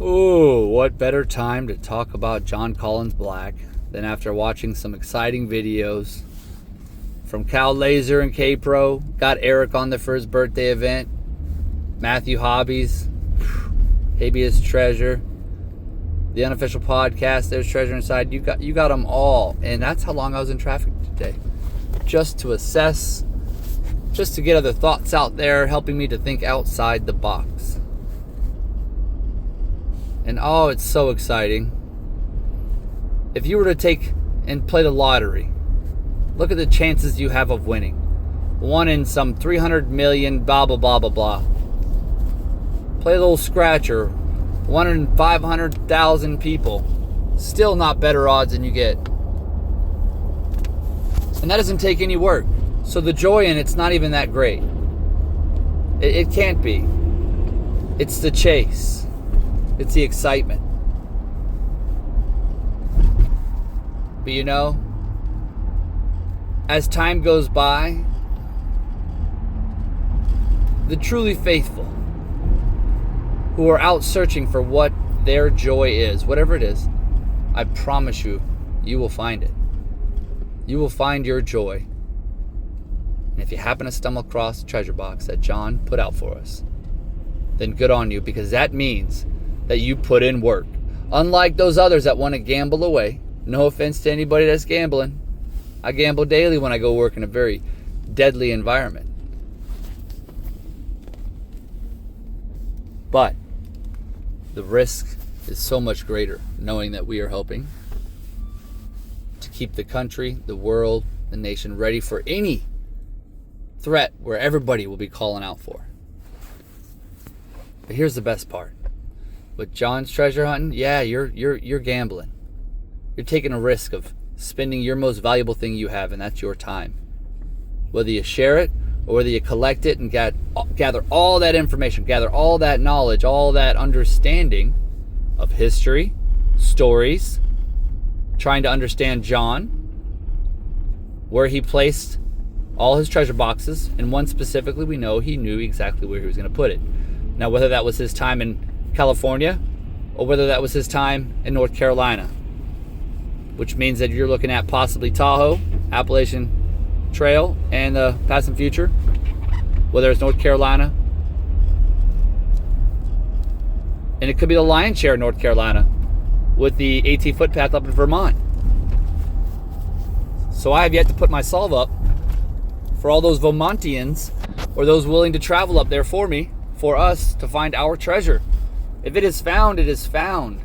Ooh, what better time to talk about John Collins Black than after watching some exciting videos from Cal Laser and K-Pro. Got Eric on there for his birthday event. Matthew Hobbies, Habeas Treasure, the unofficial podcast, There's Treasure Inside. You got them all. And that's how long I was in traffic today. Just to assess, just to get other thoughts out there, helping me to think outside the box. And oh, it's so exciting. If you were to take and play the lottery, look at the chances you have of winning. 1 in some 300 million, blah, blah, blah, blah, blah. Play a little scratcher. 1 in 500,000 people. Still not better odds than you get. And that doesn't take any work. So the joy in it's not even that great. It can't be. It's the chase. It's the excitement. But you know, as time goes by, the truly faithful who are out searching for what their joy is, whatever it is, I promise you, you will find it. You will find your joy. And if you happen to stumble across the treasure box that John put out for us, then good on you, because that means that you put in work. Unlike those others that want to gamble away. No offense to anybody that's gambling. I gamble daily when I go work in a very deadly environment. But the risk is so much greater knowing that we are helping to keep the country, the world, the nation ready for any threat where everybody will be calling out for. But here's the best part. With John's treasure hunting, yeah, you're gambling. You're taking a risk of spending your most valuable thing you have, and that's your time. Whether you share it or whether you collect it and gather all that information, gather all that knowledge, all that understanding of history, stories, trying to understand John, where he placed all his treasure boxes, and one specifically we know he knew exactly where he was going to put it. Now, whether that was his time in California or whether that was his time in North Carolina, which means that you're looking at possibly Tahoe, Appalachian Trail, and the past and future, whether it's North Carolina, and it could be the lion's share of North Carolina with the AT footpath up in Vermont. So I have yet to put my solve up for all those Vermontians or those willing to travel up there for me, for us to find our treasure. If it is found, it is found.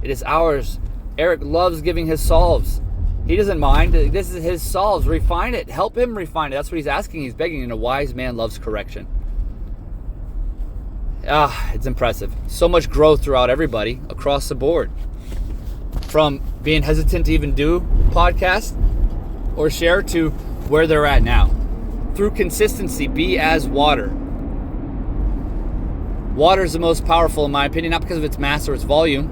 It is ours. Eric loves giving his solves. He doesn't mind. This is his solves. Refine it. Help him refine it. That's what he's asking. He's begging. And a wise man loves correction. It's impressive. So much growth throughout everybody across the board. From being hesitant to even do podcasts or share to where they're at now. Through consistency, be as water. Water is the most powerful in my opinion, not because of its mass or its volume,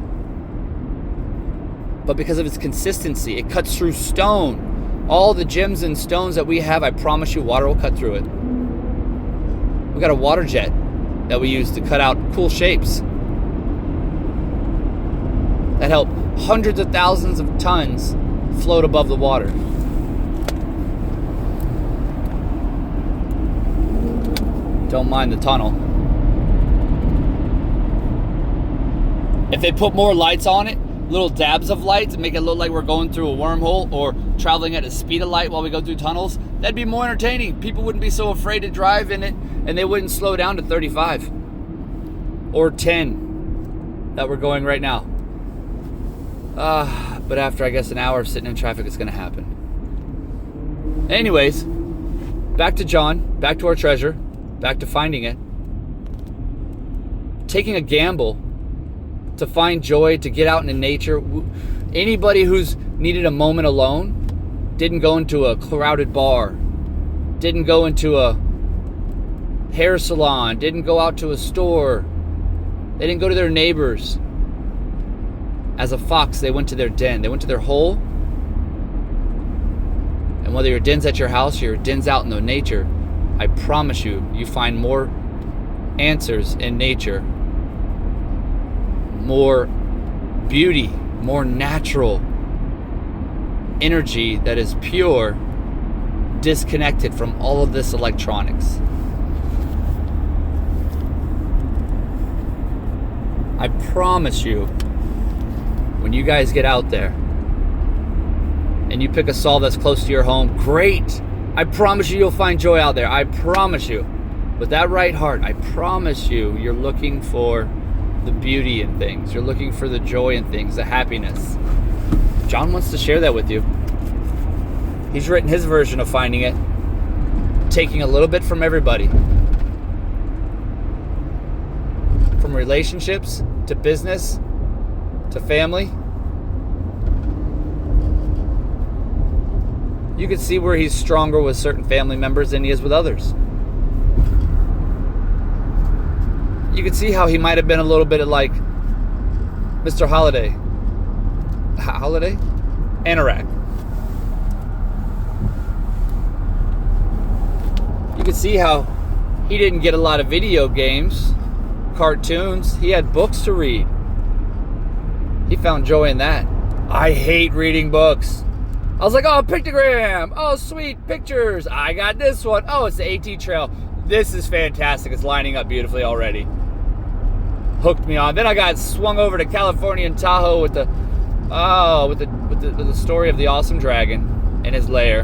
but because of its consistency. It cuts through stone. All the gems and stones that we have, I promise you, water will cut through it. We got a water jet that we use to cut out cool shapes that help hundreds of thousands of tons float above the water. Don't mind the tunnel. If they put more lights on it, little dabs of lights, and make it look like we're going through a wormhole or traveling at the speed of light while we go through tunnels, that'd be more entertaining. People wouldn't be so afraid to drive in it, and they wouldn't slow down to 35 or 10 that we're going right now. But after, I guess, an hour of sitting in traffic, it's going to happen. Anyways, back to John, back to our treasure, back to finding it. Taking a gamble to find joy, to get out into nature. Anybody who's needed a moment alone didn't go into a crowded bar, didn't go into a hair salon, didn't go out to a store, they didn't go to their neighbors. As a fox, they went to their den, they went to their hole. And whether your den's at your house or your den's out in the nature, I promise you, you find more answers in nature, more beauty, more natural energy that is pure, disconnected from all of this electronics. I promise you, when you guys get out there and you pick a stall that's close to your home, great. I promise you, you'll find joy out there. I promise you. With that right heart, I promise you, you're looking for the beauty in things. You're looking for the joy in things, the happiness. John wants to share that with you. He's written his version of finding it, taking a little bit from everybody. From relationships to business to family. You can see where he's stronger with certain family members than he is with others. You can see how he might have been a little bit like Mr. Holiday. Anorak. You can see how he didn't get a lot of video games, cartoons. He had books to read. He found joy in that. I hate reading books. I was like, oh, pictogram. Oh, sweet, pictures. I got this one. Oh, it's the AT Trail. This is fantastic. It's lining up beautifully already. Hooked me on. Then I got swung over to California and Tahoe with the story of the awesome dragon and his lair,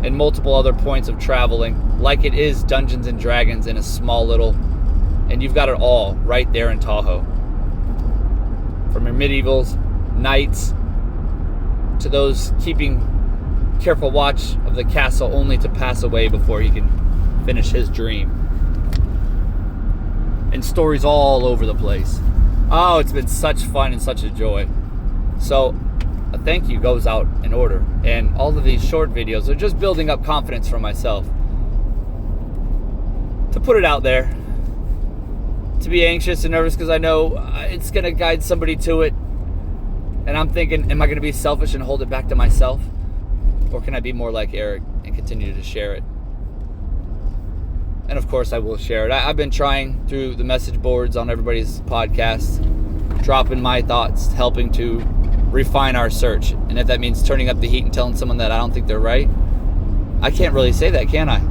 and multiple other points of traveling, like it is Dungeons and Dragons in a small little, and you've got it all right there in Tahoe. From your medievals, knights, to those keeping careful watch of the castle only to pass away before he can finish his dream. And stories all over the place. Oh, it's been such fun and such a joy. So a thank you goes out in order. And all of these short videos are just building up confidence for myself. To put it out there. To be anxious and nervous because I know it's going to guide somebody to it. And I'm thinking, am I going to be selfish and hold it back to myself? Or can I be more like Eric and continue to share it? And of course I will share it. I've been trying through the message boards on everybody's podcasts, dropping my thoughts, helping to refine our search. And if that means turning up the heat and telling someone that I don't think they're right, I can't really say that, can I?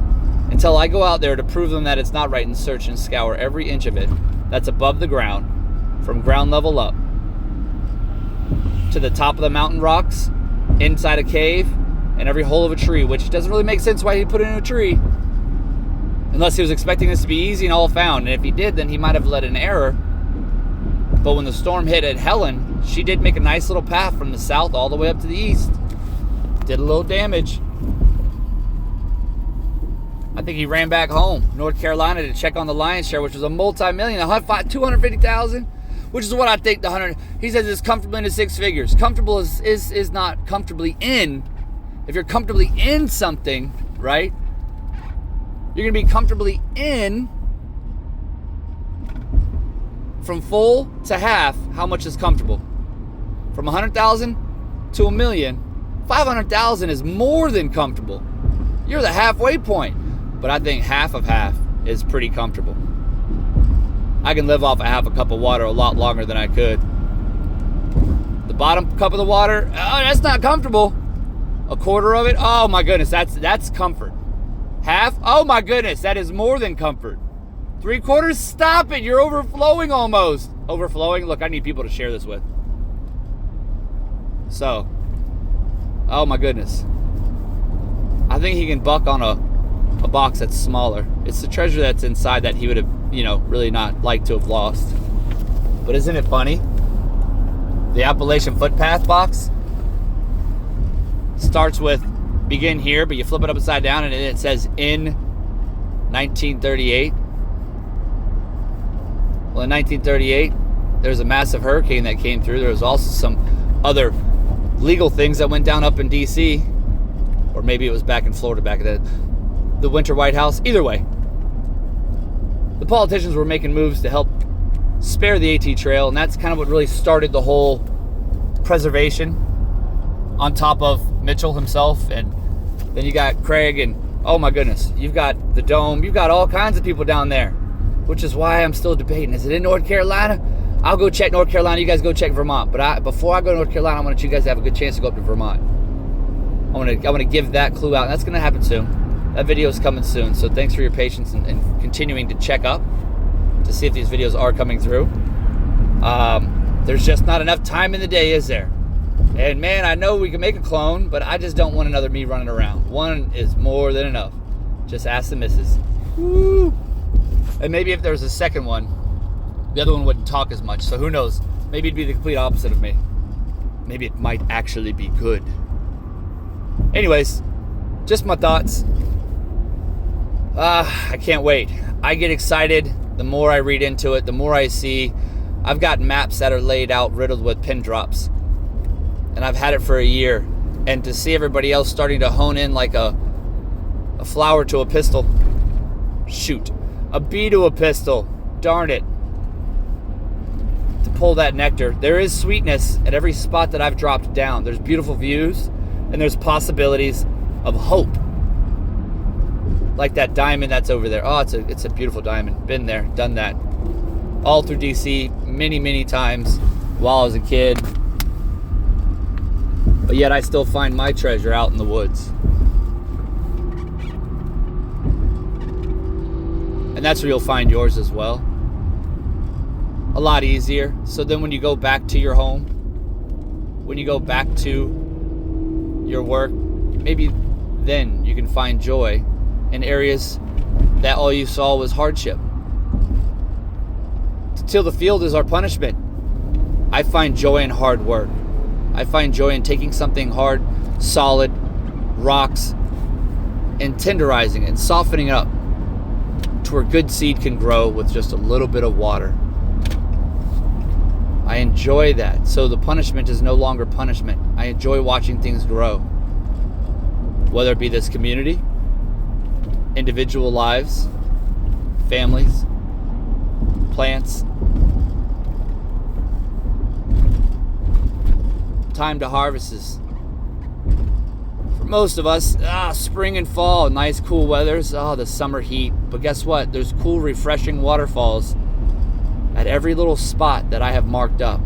Until I go out there to prove them that it's not right and search and scour every inch of it that's above the ground, from ground level up, to the top of the mountain rocks, inside a cave, and every hole of a tree, which doesn't really make sense why he put it in a tree. Unless he was expecting this to be easy and all found. And if he did, then he might have led an error. But when the storm hit at Helen, she did make a nice little path from the south all the way up to the east. Did a little damage. I think he ran back home, North Carolina, to check on the lion's share, which was a multi-million, 250,000, which is what I think the 100. He says it's comfortably into six figures. Comfortable is not comfortably in. If you're comfortably in something, right? You're going to be comfortably in from full to half. How much is comfortable? From 100,000 to a million, 500,000 is more than comfortable. You're the halfway point. But I think half of half is pretty comfortable. I can live off a half a cup of water a lot longer than I could. The bottom cup of the water, oh, that's not comfortable. A quarter of it, oh my goodness, that's comfort. Half, oh my goodness, that is more than comfort. 3/4, stop it, you're overflowing almost. Overflowing, look, I need people to share this with. So, oh my goodness. I think he can buck on a box that's smaller. It's the treasure that's inside that he would have, really not liked to have lost. But isn't it funny? The Appalachian Footpath box starts with begin here, but you flip it upside down and it says in 1938. Well, in 1938, there was a massive hurricane that came through. There was also some other legal things that went down up in D.C., or maybe it was back in Florida back then. The Winter White House. Either way, the politicians were making moves to help spare the AT Trail, and that's kind of what really started the whole preservation, on top of Mitchell himself. And then you got Craig, and oh my goodness, you've got the Dome, you've got all kinds of people down there, which is why I'm still debating, is it in North Carolina? I'll go check North Carolina. You guys go check Vermont. But before I go to North Carolina, I want you guys to have a good chance to go up to Vermont. I want to give that clue out. And that's going to happen soon. That video is coming soon. So thanks for your patience and continuing to check up to see if these videos are coming through. There's just not enough time in the day, is there? And man, I know we can make a clone, but I just don't want another me running around. One is more than enough. Just ask the missus. Woo! And maybe if there was a second one, the other one wouldn't talk as much. So who knows? Maybe it'd be the complete opposite of me. Maybe it might actually be good. Anyways, just my thoughts. I can't wait. I get excited. The more I read into it, the more I see. I've got maps that are laid out riddled with pin drops. And I've had it for a year. And to see everybody else starting to hone in like a flower to a pistol. Shoot. A bee to a pistol. Darn it. To pull that nectar. There is sweetness at every spot that I've dropped down. There's beautiful views. And there's possibilities of hope. Like that diamond that's over there. Oh, it's a beautiful diamond. Been there. Done that. All through DC many, many times while I was a kid. But yet I still find my treasure out in the woods. And that's where you'll find yours as well. A lot easier. So then when you go back to your home, when you go back to your work, maybe then you can find joy in areas that all you saw was hardship. To till the field is our punishment. I find joy in hard work. I find joy in taking something hard, solid, rocks, and tenderizing it and softening it up to where good seed can grow with just a little bit of water. I enjoy that. So the punishment is no longer punishment. I enjoy watching things grow. Whether it be this community, individual lives, families, plants. Time to harvest is, for most of us, spring and fall, nice cool weathers, the summer heat. But guess what? There's cool, refreshing waterfalls at every little spot that I have marked up.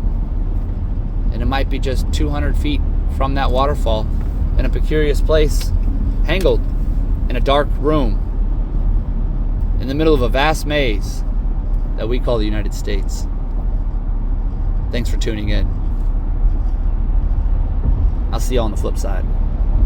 And it might be just 200 feet from that waterfall in a precarious place, hangled in a dark room in the middle of a vast maze that we call the United States. Thanks for tuning in. I'll see you on the flip side.